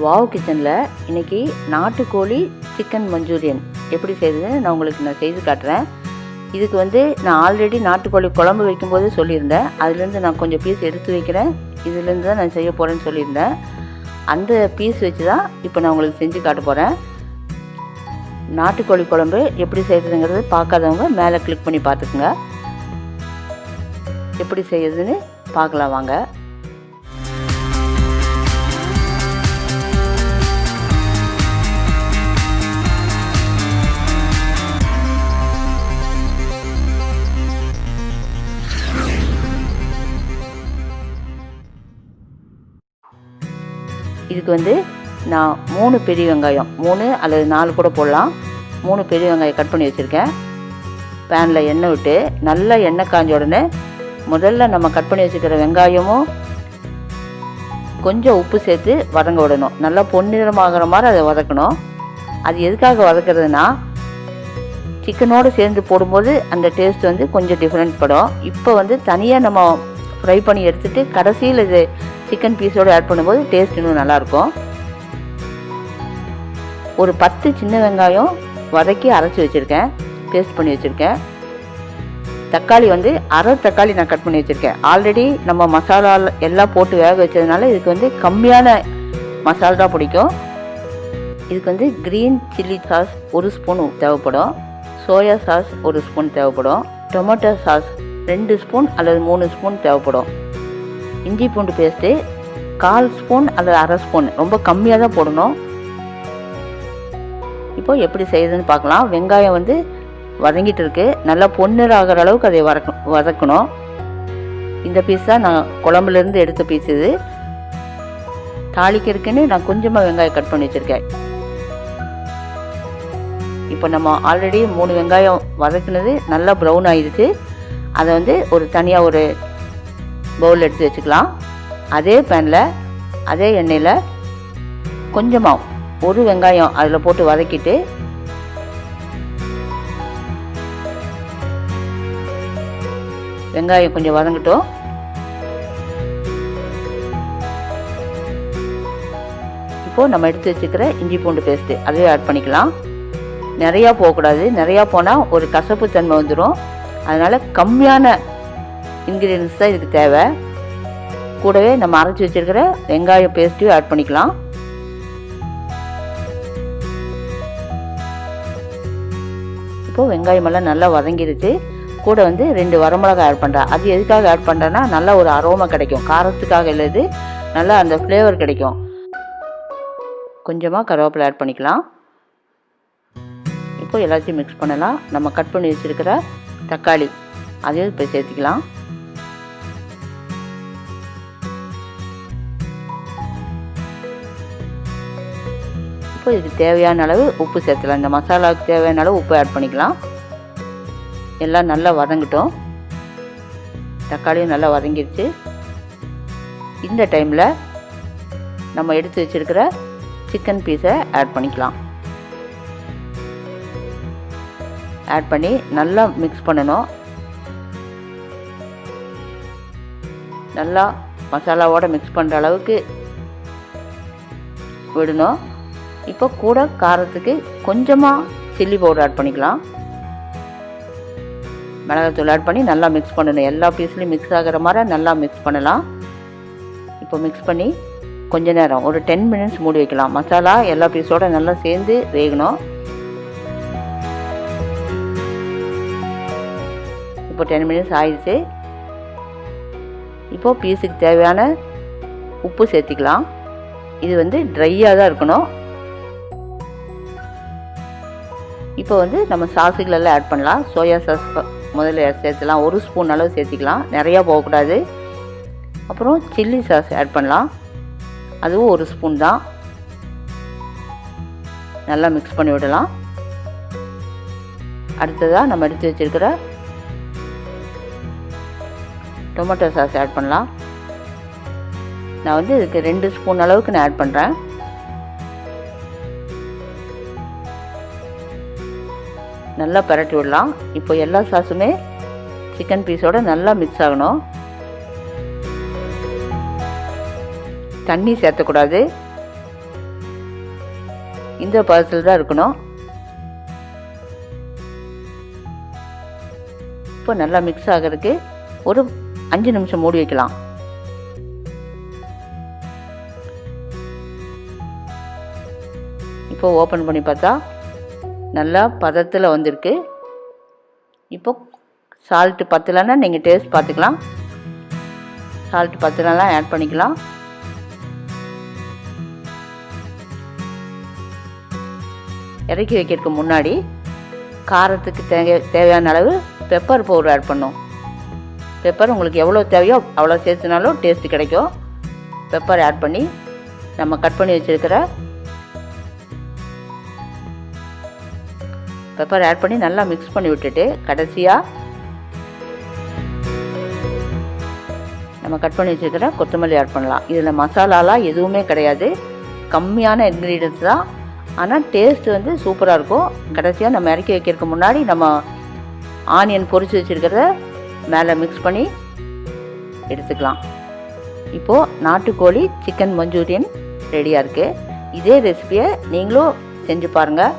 Wow கிச்சனில் இன்றைக்கி நாட்டுக்கோழி சிக்கன் மஞ்சூரியன் எப்படி செய்யுதுன்னு நான் செய்து காட்டுறேன். இதுக்கு நான் ஆல்ரெடி நாட்டுக்கோழி குழம்பு வைக்கும்போது சொல்லியிருந்தேன். அதுலேருந்து நான் கொஞ்சம் பீஸ் எடுத்து வைக்கிறேன். இதுலேருந்து தான் நான் செய்ய போகிறேன்னு சொல்லியிருந்தேன். அந்த பீஸ் வச்சு தான் இப்போ நான் உங்களுக்கு செஞ்சு காட்ட போகிறேன். நாட்டுக்கோழி குழம்பு எப்படி செய்கிறதுங்கிறது பார்க்காதவங்க மேலே கிளிக் பண்ணி பார்த்துக்குங்க. எப்படி செய்யுதுன்னு பார்க்கலாம் வாங்க. இதுக்கு நான் 3 பெரிய வெங்காயம், 3 அல்லது 4 கூட போடலாம். 3 பெரிய வெங்காயம் கட் பண்ணி வச்சுருக்கேன். பேனில் எண்ணெய் விட்டு நல்லா எண்ணெய் காஞ்ச உடனே முதல்ல நம்ம கட் பண்ணி வச்சுக்கிற வெங்காயமும் கொஞ்சம் உப்பு சேர்த்து வதங்க விடணும். நல்லா பொன்னிறமாகிற மாதிரி அதை வதக்கணும். அது எதுக்காக வதக்கிறதுனா சிக்கனோடு சேர்ந்து போடும்போது அந்த டேஸ்ட் கொஞ்சம் டிஃப்ரெண்ட் படும். இப்போ தனியாக நம்ம ஃப்ரை பண்ணி எடுத்துகிட்டு கடைசியில் இது சிக்கன் பீஸோடு ஆட் பண்ணும்போது டேஸ்ட் இன்னும் நல்லாயிருக்கும். ஒரு 10 சின்ன வெங்காயம் வதக்கி அரைச்சி வச்சுருக்கேன், பேஸ்ட் பண்ணி வச்சுருக்கேன். தக்காளி அரை தக்காளி நான் கட் பண்ணி வச்சுருக்கேன். ஆல்ரெடி நம்ம மசாலா எல்லாம் போட்டு வேக வச்சதுனால இதுக்கு கம்மியான மசாலா தான் பிடிக்கும். இதுக்கு க்ரீன் சில்லி சாஸ் 1 ஸ்பூன் தேவைப்படும். சோயா சாஸ் 1 ஸ்பூன் தேவைப்படும். டொமேட்டோ சாஸ் 2 ஸ்பூன் அல்லது 3 ஸ்பூன் தேவைப்படும். இஞ்சி பூண்டு பேஸ்ட்டு 1/4 ஸ்பூன் அல்லது அரை ஸ்பூன், ரொம்ப கம்மியாக தான் போடணும். இப்போ எப்படி செய்யுதுன்னு பார்க்கலாம். வெங்காயம் வதங்கிட்டு இருக்கு. நல்லா பொன்னிறம் ஆகிற அளவுக்கு அதை வதக்கணும். இந்த பீஸ் தான் நான் குழம்புலேருந்து எடுத்த பீஸ். இது தாளிக்கிறதுக்குன்னு நான் கொஞ்சமாக வெங்காயம் கட் பண்ணி வச்சுருக்கேன். இப்போ நம்ம ஆல்ரெடி 3 வெங்காயம் வதக்குனது நல்லா ப்ரௌன் ஆகிடுச்சு. அதை ஒரு தனியாக ஒரு பவுல் எடுத்து வச்சுக்கலாம். அதே பேனில் அதே எண்ணெயில் கொஞ்சமாக ஒரு வெங்காயம் அதில் போட்டு வதக்கிட்டு வெங்காயம் கொஞ்சம் வதங்கட்டும். இப்போது நம்ம எடுத்து வச்சுக்கிற இஞ்சி பூண்டு பேஸ்ட்டு அதையும் ஆட் பண்ணிக்கலாம். நிறையா போகக்கூடாது. நிறையா போனால் ஒரு கசப்பு தன்மை வந்துடும். அதனால் கம்மியான இன்க்ரீடியன்ஸ் தான் இதுக்கு தேவை. கூடவே நம்ம அரைச்சி வச்சுருக்கிற வெங்காய பேஸ்ட்டையும் ஆட் பண்ணிக்கலாம். இப்போது வெங்காயமெல்லாம் நல்லா வதங்கிடுச்சு. கூட 2 வரமிளகாய் ஆட் பண்ணுறேன். அது எதுக்காக ஆட் பண்ணுறேன்னா நல்லா ஒரு அரோமா கிடைக்கும். காரத்துக்காக இல்லை, இது நல்லா அந்த ஃப்ளேவர் கிடைக்கும். கொஞ்சமாக கருவேப்பிலை ஆட் பண்ணிக்கலாம். இப்போ எல்லாத்தையும் மிக்ஸ் பண்ணலாம். நம்ம கட் பண்ணி வச்சுருக்கிற தக்காளி அதையும் இப்போ சேர்த்துக்கலாம். இப்போ இதுக்கு தேவையான அளவு உப்பு சேர்த்துக்கலாம். இந்த மசாலாவுக்கு தேவையான அளவு உப்பு ஆட் பண்ணிக்கலாம். எல்லாம் நல்லா வதங்கட்டும். தக்காளியும் நல்லா வதங்கிடுச்சு. இந்த டைமில் நம்ம எடுத்து வச்சுருக்கிற சிக்கன் பீஸை ஆட் பண்ணிக்கலாம். ஆட் பண்ணி நல்லா மிக்ஸ் பண்ணணும். நல்லா மசாலாவோட மிக்ஸ் பண்ணுற அளவுக்கு விடணும். இப்போ கூட காரத்துக்கு கொஞ்சமாக சில்லி பவுடர் ஆட் பண்ணிக்கலாம். மிளகாத்தூள் ஆட் பண்ணி நல்லா மிக்ஸ் பண்ணணும். எல்லா பீஸ்லையும் மிக்ஸ் ஆகிற மாதிரி நல்லா மிக்ஸ் பண்ணலாம். இப்போ மிக்ஸ் பண்ணி கொஞ்ச நேரம் ஒரு 10 மினிட்ஸ் மூடி வைக்கலாம். மசாலா எல்லா பீஸோடு நல்லா சேர்ந்து வேகணும். இப்போ 10 மினிட்ஸ் ஆயிடுச்சு. இப்போது பீஸுக்கு தேவையான உப்பு சேர்த்திக்கலாம். இது ட்ரையாக தான் இருக்கணும். இப்போ நம்ம சாஸுகளெல்லாம் ஆட் பண்ணலாம். சோயா சாஸ் முதல்ல சேர்த்துலாம். 1 ஸ்பூன் அளவு சேர்த்திக்கலாம். நிறையா போகக்கூடாது. அப்புறம் சில்லி சாஸ் ஆட் பண்ணலாம். அதுவும் 1 ஸ்பூன் தான். நல்லா மிக்ஸ் பண்ணி விடலாம். அடுத்ததாக நம்ம எடுத்து வச்சுருக்கிற டொமேட்டோ சாஸ் ஆட் பண்ணலாம். நான் இதுக்கு 2 ஸ்பூன் அளவுக்கு நான் ஆட் பண்ணுறேன். நல்லா பரட்டி விடலாம். இப்போ எல்லா சாஸுமே சிக்கன் பீஸோடு நல்லா மிக்ஸ் ஆகணும். தண்ணி சேர்த்தக்கூடாது. இந்த பதத்தில் தான் இருக்கணும். இப்போ நல்லா மிக்ஸ் ஆகிறதுக்கு ஒரு 5 நிமிஷம் மூடி வைக்கலாம். இப்போ ஓப்பன் பண்ணி பார்த்தா நல்லா பதத்தில் வந்திருக்கு. இப்போ சால்ட்டு பத்தலைன்னா நீங்கள் டேஸ்ட் பார்த்துக்கலாம். சால்ட் பத்தலைன்னா ஆட் பண்ணிக்கலாம். இறக்கி வைக்கிறதுக்கு முன்னாடி காரத்துக்கு தேவையான அளவு பெப்பர் பவுடர் ஆட் பண்ணோம். பெப்பர் உங்களுக்கு எவ்வளோ தேவையோ அவ்வளோ சேர்த்துனாலும் டேஸ்ட்டு கிடைக்கும். பெப்பர் ஆட் பண்ணி நம்ம கட் பண்ணி வச்சுருக்கிற பெப்பர் ஆட் பண்ணி நல்லா மிக்ஸ் பண்ணி விட்டுட்டு கடைசியாக நம்ம கட் பண்ணி வச்சுருக்கிற கொத்தமல்லி ஆட் பண்ணலாம். இதில் மசாலாலாம் எதுவுமே கிடையாது, கம்மியான இன்க்ரீடியன்ஸ் தான். ஆனால் டேஸ்ட்டு வந்து சூப்பராக இருக்கும். கடைசியாக நம்ம இறக்கி வைக்கிறதுக்கு முன்னாடி நம்ம ஆனியன் பொரித்து வச்சுருக்கிறத மேலே மிக்ஸ் பண்ணி எடுத்துக்கலாம். இப்போது நாட்டுக்கோழி சிக்கன் மஞ்சூரியன் ரெடியாக இருக்குது. இதே ரெசிபியை நீங்களும் செஞ்சு பாருங்கள்.